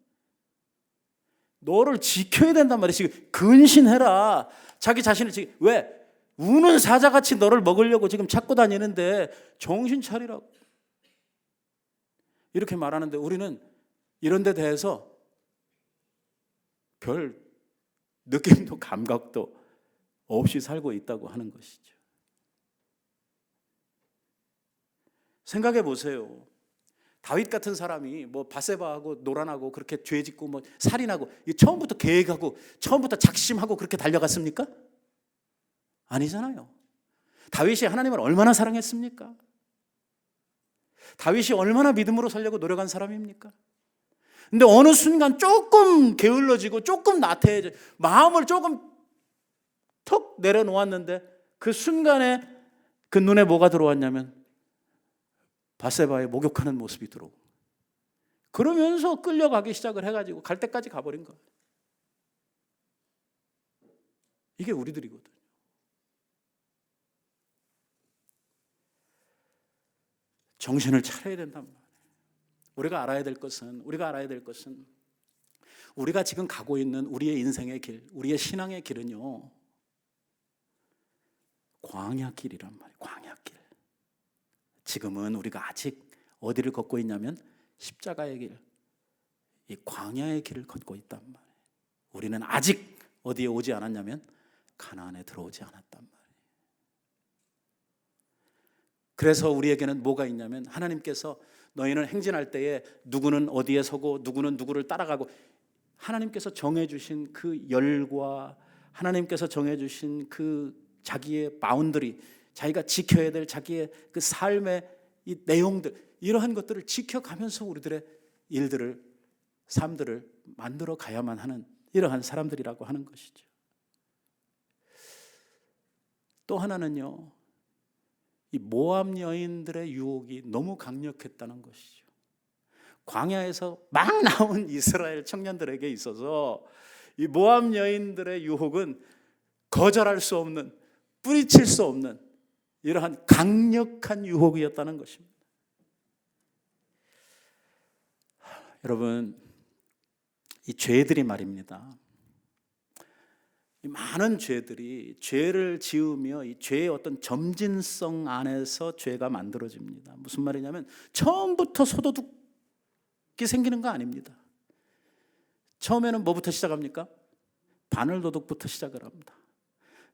너를 지켜야 된단 말이야. 지금 근신해라. 자기 자신을 지금 왜? 우는 사자같이 너를 먹으려고 지금 찾고 다니는데 정신 차리라고. 이렇게 말하는데 우리는 이런 데 대해서 별 느낌도 감각도 없이 살고 있다고 하는 것이죠. 생각해 보세요. 다윗 같은 사람이 뭐 바세바하고 노란하고 그렇게 죄 짓고 뭐 살인하고 처음부터 계획하고 처음부터 작심하고 그렇게 달려갔습니까? 아니잖아요. 다윗이 하나님을 얼마나 사랑했습니까? 다윗이 얼마나 믿음으로 살려고 노력한 사람입니까? 근데 어느 순간 조금 게을러지고 조금 나태해져 마음을 조금 턱 내려놓았는데 그 순간에 그 눈에 뭐가 들어왔냐면 바세바의 목욕하는 모습이 들어오고 그러면서 끌려가기 시작을 해가지고 갈 때까지 가버린 거예요. 이게 우리들이거든요. 정신을 차려야 된단 말이에요. 우리가 알아야 될 것은 우리가 지금 가고 있는 우리의 인생의 길, 우리의 신앙의 길은요 광야길이란 말이에요. 광야길. 지금은 우리가 아직 어디를 걷고 있냐면 십자가의 길, 이 광야의 길을 걷고 있단 말이에요. 우리는 아직 어디에 오지 않았냐면 가나안에 들어오지 않았단 말이에요. 그래서 우리에게는 뭐가 있냐면 하나님께서 너희는 행진할 때에 누구는 어디에 서고 누구는 누구를 따라가고 하나님께서 정해주신 그 열과 하나님께서 정해주신 그 자기의 바운더리, 자기가 지켜야 될 자기의 그 삶의 이 내용들, 이러한 것들을 지켜가면서 우리들의 일들을, 삶들을 만들어 가야만 하는 이러한 사람들이라고 하는 것이죠. 또 하나는요, 이 모압 여인들의 유혹이 너무 강력했다는 것이죠. 광야에서 막 나온 이스라엘 청년들에게 있어서 이 모압 여인들의 유혹은 거절할 수 없는, 뿌리칠 수 없는 이러한 강력한 유혹이었다는 것입니다. 여러분, 이 죄들이 말입니다. 이 많은 죄들이 죄를 지으며 이 죄의 어떤 점진성 안에서 죄가 만들어집니다. 무슨 말이냐면 처음부터 소도둑이 생기는 거 아닙니다. 처음에는 뭐부터 시작합니까? 바늘도둑부터 시작을 합니다.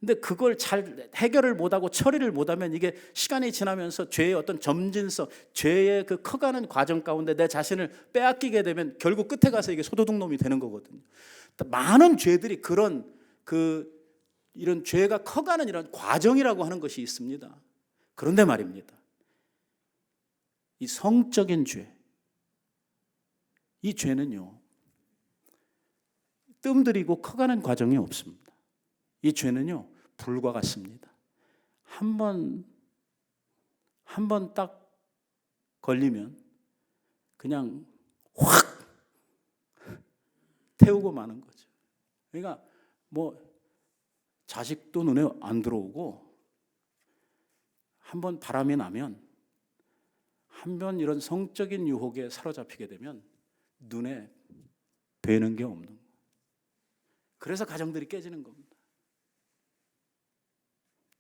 근데 그걸 잘 해결을 못하고 처리를 못하면 이게 시간이 지나면서 죄의 어떤 점진성, 죄의 그 커가는 과정 가운데 내 자신을 빼앗기게 되면 결국 끝에 가서 이게 소도둑놈이 되는 거거든요. 많은 죄들이 그런 이런 죄가 커가는 이런 과정이라고 하는 것이 있습니다. 그런데 말입니다, 이 성적인 죄, 이 죄는요 뜸들이고 커가는 과정이 없습니다. 이 죄는요 불과 같습니다. 한 번 딱 걸리면 그냥 확 태우고 마는 거죠. 그러니까 뭐 자식도 눈에 안 들어오고, 한번 바람이 나면, 한번 이런 성적인 유혹에 사로잡히게 되면 눈에 뵈는 게 없는 거예요. 그래서 가정들이 깨지는 겁니다.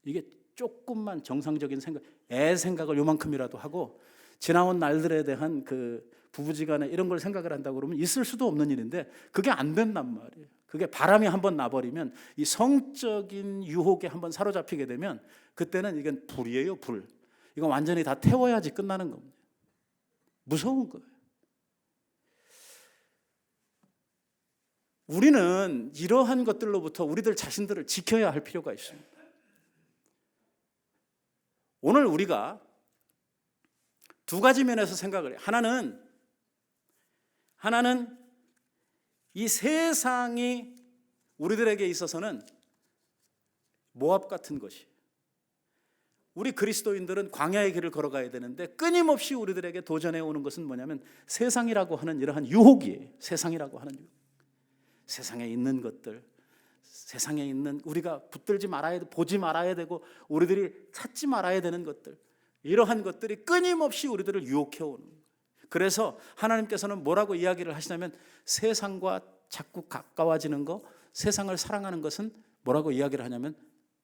이게 조금만 정상적인 생각, 애 생각을 요만큼이라도 하고 지나온 날들에 대한 그 부부지간에 이런 걸 생각을 한다고 그러면 있을 수도 없는 일인데, 그게 안 된단 말이에요. 그게 바람이 한번 나버리면, 이 성적인 유혹에 한번 사로잡히게 되면 그때는 이건 불이에요, 불. 이건 완전히 다 태워야지 끝나는 겁니다. 무서운 거예요. 우리는 이러한 것들로부터 우리들 자신들을 지켜야 할 필요가 있습니다. 오늘 우리가 두 가지 면에서 생각을 해요. 하나는 이 세상이 우리들에게 있어서는 모압 같은 것이, 우리 그리스도인들은 광야의 길을 걸어가야 되는데 끊임없이 우리들에게 도전해 오는 것은 뭐냐면 세상이라고 하는 이러한 유혹이에요. 세상이라고 하는 유혹. 세상에 있는 것들, 세상에 있는 우리가 붙들지 말아야 돼, 보지 말아야 되고 우리들이 찾지 말아야 되는 것들, 이러한 것들이 끊임없이 우리들을 유혹해 오는 거예요. 그래서 하나님께서는 뭐라고 이야기를 하시냐면, 세상과 자꾸 가까워지는 거, 세상을 사랑하는 것은 뭐라고 이야기를 하냐면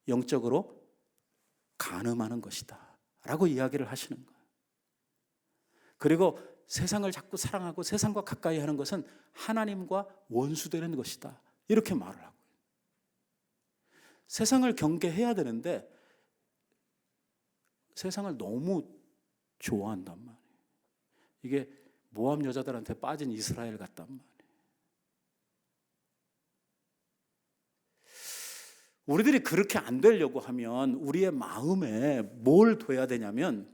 영적으로 간음하는 것이다 라고 이야기를 하시는 거예요. 그리고 세상을 자꾸 사랑하고 세상과 가까이 하는 것은 하나님과 원수되는 것이다, 이렇게 말을 하고, 세상을 경계해야 되는데 세상을 너무 좋아한단 말이에요. 이게 모압 여자들한테 빠진 이스라엘 같단 말이에요. 우리들이 그렇게 안 되려고 하면 우리의 마음에 뭘 둬야 되냐면,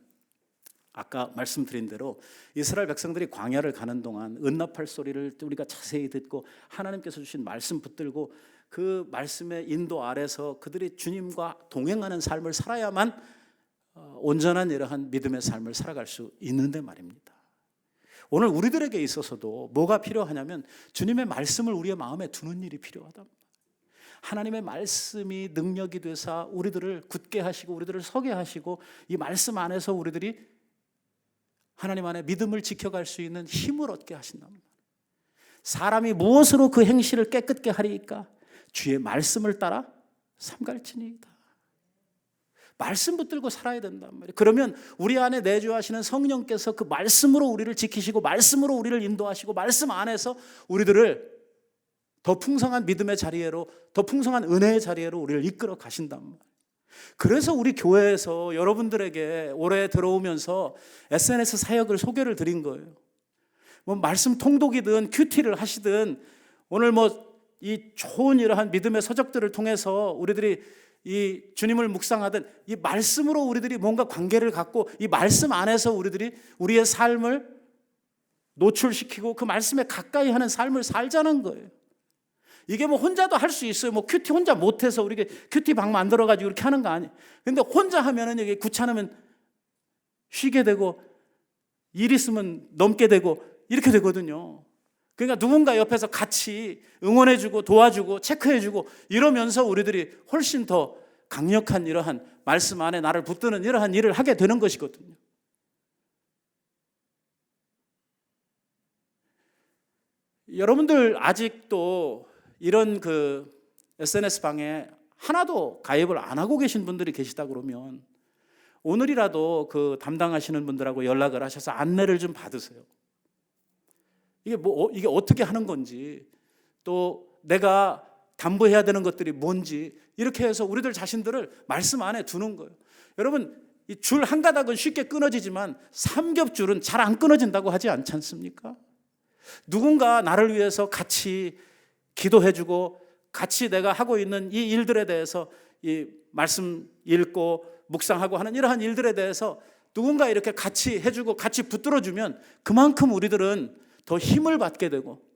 아까 말씀드린 대로 이스라엘 백성들이 광야를 가는 동안 은나팔 소리를 우리가 자세히 듣고 하나님께서 주신 말씀 붙들고 그 말씀의 인도 아래서 그들이 주님과 동행하는 삶을 살아야만 온전한 이러한 믿음의 삶을 살아갈 수 있는데 말입니다. 오늘 우리들에게 있어서도 뭐가 필요하냐면 주님의 말씀을 우리의 마음에 두는 일이 필요하다. 하나님의 말씀이 능력이 되사 우리들을 굳게 하시고 우리들을 서게 하시고, 이 말씀 안에서 우리들이 하나님 안에 믿음을 지켜갈 수 있는 힘을 얻게 하신단 말이에요. 사람이 무엇으로 그 행실을 깨끗게 하리이까? 주의 말씀을 따라 삼갈지니이다. 말씀 붙들고 살아야 된단 말이에요. 그러면 우리 안에 내주하시는 성령께서 그 말씀으로 우리를 지키시고 말씀으로 우리를 인도하시고 말씀 안에서 우리들을 더 풍성한 믿음의 자리로, 더 풍성한 은혜의 자리로 우리를 이끌어 가신단 말이에요. 그래서 우리 교회에서 여러분들에게 올해 들어오면서 SNS 사역을 소개를 드린 거예요. 뭐 말씀 통독이든 큐티를 하시든, 오늘 뭐 이 좋은 이러한 믿음의 서적들을 통해서 우리들이 이 주님을 묵상하든, 이 말씀으로 우리들이 뭔가 관계를 갖고 이 말씀 안에서 우리들이 우리의 삶을 노출시키고 그 말씀에 가까이 하는 삶을 살자는 거예요. 이게 뭐 혼자도 할 수 있어요. 뭐 큐티 혼자 못해서 우리가 큐티 방 만들어가지고 이렇게 하는 거 아니에요. 근데 혼자 하면은 이게 귀찮으면 쉬게 되고, 일 있으면 넘게 되고 이렇게 되거든요. 그러니까 누군가 옆에서 같이 응원해주고 도와주고 체크해주고 이러면서 우리들이 훨씬 더 강력한 이러한 말씀 안에 나를 붙드는 이러한 일을 하게 되는 것이거든요. 여러분들 아직도 이런 그 SNS 방에 하나도 가입을 안 하고 계신 분들이 계시다 그러면 오늘이라도 그 담당하시는 분들하고 연락을 하셔서 안내를 좀 받으세요. 이게 어떻게 하는 건지, 또 내가 담보해야 되는 것들이 뭔지, 이렇게 해서 우리들 자신들을 말씀 안에 두는 거예요. 여러분, 이 줄 한 가닥은 쉽게 끊어지지만 삼겹줄은 잘 안 끊어진다고 하지 않지 않습니까? 누군가 나를 위해서 같이 기도해주고 같이 내가 하고 있는 이 일들에 대해서, 이 말씀 읽고 묵상하고 하는 이러한 일들에 대해서 누군가 이렇게 같이 해주고 같이 붙들어주면 그만큼 우리들은 더 힘을 받게 되고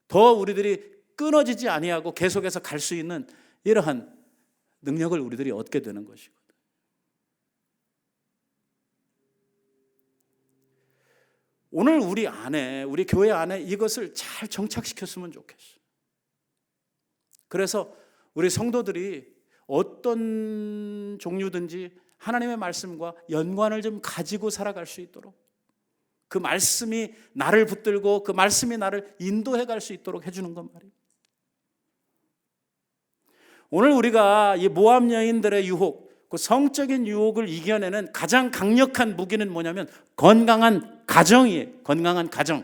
더 우리들이 끊어지지 아니하고 계속해서 갈 수 있는 이러한 능력을 우리들이 얻게 되는 것이거든요. 오늘 우리 안에, 우리 교회 안에 이것을 잘 정착시켰으면 좋겠어요. 그래서 우리 성도들이 어떤 종류든지 하나님의 말씀과 연관을 좀 가지고 살아갈 수 있도록, 그 말씀이 나를 붙들고 그 말씀이 나를 인도해 갈 수 있도록 해주는 것 말이에요. 오늘 우리가 이 모압 여인들의 유혹, 그 성적인 유혹을 이겨내는 가장 강력한 무기는 뭐냐면 건강한 가정이에요. 건강한 가정.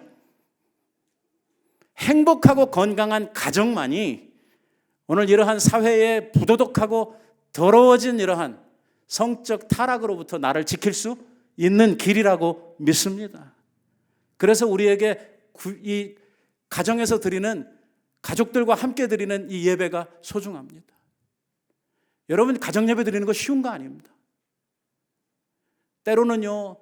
행복하고 건강한 가정만이 오늘 이러한 사회의 부도덕하고 더러워진 이러한 성적 타락으로부터 나를 지킬 수 있는 길이라고 믿습니다. 그래서 우리에게 이 가정에서 드리는, 가족들과 함께 드리는 이 예배가 소중합니다. 여러분, 가정 예배 드리는 거 쉬운 거 아닙니다. 때로는요,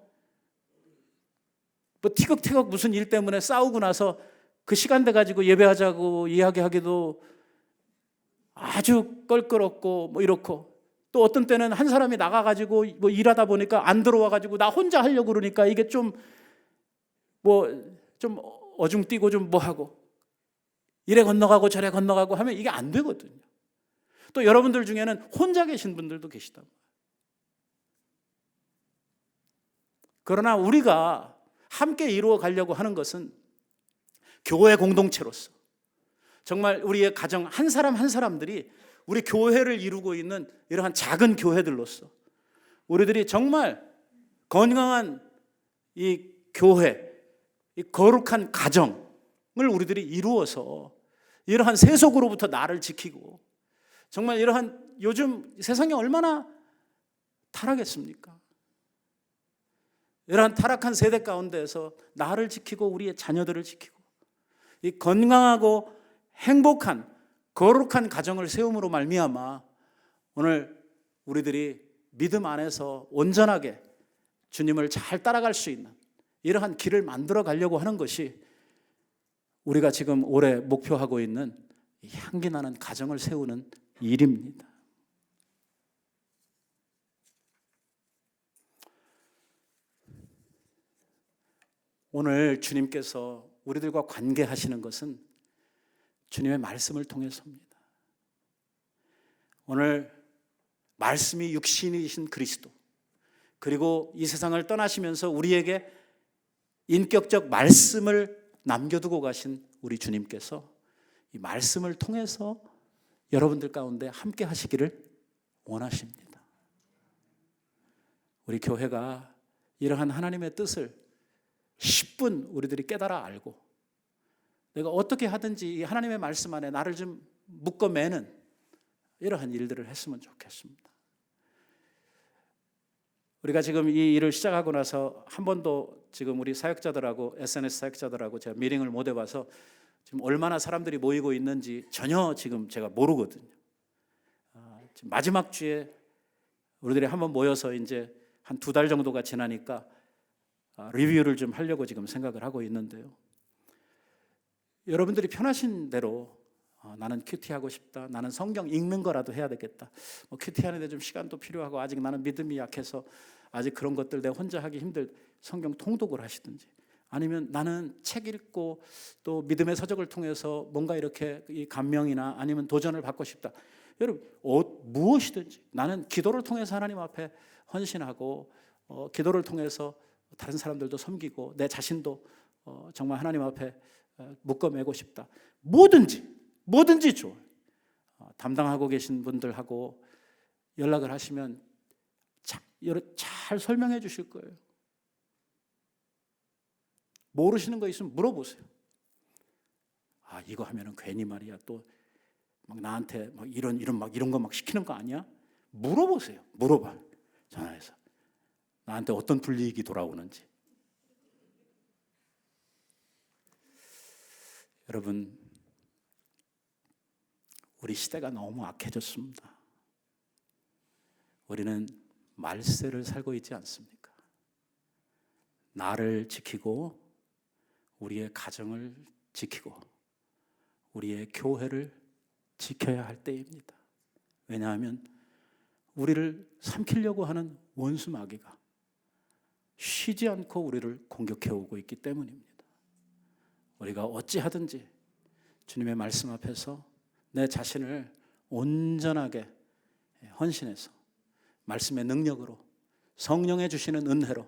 뭐 티격태격 무슨 일 때문에 싸우고 나서 그 시간 돼 가지고 예배하자고 이야기하기도 아주 껄끄럽고 뭐 이렇고, 또 어떤 때는 한 사람이 나가가지고 뭐 일하다 보니까 안 들어와가지고 나 혼자 하려고 그러니까 이게 좀 어중뛰고 좀 뭐하고 이래 건너가고 저래 건너가고 하면 이게 안 되거든요. 또 여러분들 중에는 혼자 계신 분들도 계시다. 그러나 우리가 함께 이루어 가려고 하는 것은 교회 공동체로서 정말 우리의 가정 한 사람 한 사람들이 우리 교회를 이루고 있는 이러한 작은 교회들로서 우리들이 정말 건강한 이 교회, 이 거룩한 가정을 우리들이 이루어서 이러한 세속으로부터 나를 지키고, 정말 이러한 요즘 세상이 얼마나 타락했습니까? 이러한 타락한 세대 가운데에서 나를 지키고 우리의 자녀들을 지키고 이 건강하고 행복한 거룩한 가정을 세움으로 말미암아 오늘 우리들이 믿음 안에서 온전하게 주님을 잘 따라갈 수 있는 이러한 길을 만들어 가려고 하는 것이 우리가 지금 올해 목표하고 있는 향기나는 가정을 세우는 일입니다. 오늘 주님께서 우리들과 관계하시는 것은 주님의 말씀을 통해서입니다. 오늘 말씀이 육신이신 그리스도, 그리고 이 세상을 떠나시면서 우리에게 인격적 말씀을 남겨두고 가신 우리 주님께서 이 말씀을 통해서 여러분들 가운데 함께 하시기를 원하십니다. 우리 교회가 이러한 하나님의 뜻을 10분 우리들이 깨달아 알고 내가 어떻게 하든지 이 하나님의 말씀 안에 나를 좀 묶어매는 이러한 일들을 했으면 좋겠습니다. 우리가 지금 이 일을 시작하고 나서 한 번도 지금 우리 사역자들하고 SNS 사역자들하고 제가 미팅을 못 해봐서 지금 얼마나 사람들이 모이고 있는지 전혀 지금 제가 모르거든요. 지금 마지막 주에 우리들이 한번 모여서 이제 한 2달 정도가 지나니까 리뷰를 좀 하려고 지금 생각을 하고 있는데요. 여러분들이 편하신 대로 나는 큐티하고 싶다, 나는 성경 읽는 거라도 해야 되겠다, 큐티하는데 좀 시간도 필요하고 아직 나는 믿음이 약해서 아직 그런 것들 내가 혼자 하기 힘들, 성경 통독을 하시든지, 아니면 나는 책 읽고 또 믿음의 서적을 통해서 뭔가 이렇게 이 감명이나 아니면 도전을 받고 싶다. 여러분 무엇이든지 나는 기도를 통해서 하나님 앞에 헌신하고 기도를 통해서 다른 사람들도 섬기고 내 자신도 정말 하나님 앞에 묶어매고 싶다. 뭐든지 좋아요. 담당하고 계신 분들하고 연락을 하시면 잘 설명해 주실 거예요. 모르시는 거 있으면 물어보세요. 이거 하면은 괜히 말이야 또 막 나한테 막 이런 거 막 시키는 거 아니야? 물어보세요. 물어봐. 전화해서 나한테 어떤 불이익이 돌아오는지. 여러분, 우리 시대가 너무 악해졌습니다. 우리는 말세를 살고 있지 않습니까? 나를 지키고 우리의 가정을 지키고 우리의 교회를 지켜야 할 때입니다. 왜냐하면 우리를 삼키려고 하는 원수 마귀가 쉬지 않고 우리를 공격해 오고 있기 때문입니다. 우리가 어찌하든지 주님의 말씀 앞에서 내 자신을 온전하게 헌신해서 말씀의 능력으로, 성령의 주시는 은혜로,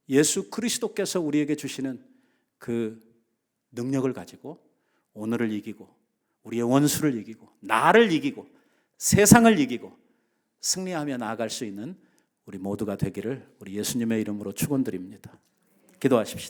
예수 그리스도께서 우리에게 주시는 그 능력을 가지고 오늘을 이기고 우리의 원수를 이기고 나를 이기고 세상을 이기고 승리하며 나아갈 수 있는 우리 모두가 되기를 우리 예수님의 이름으로 축원드립니다. 기도하십시다.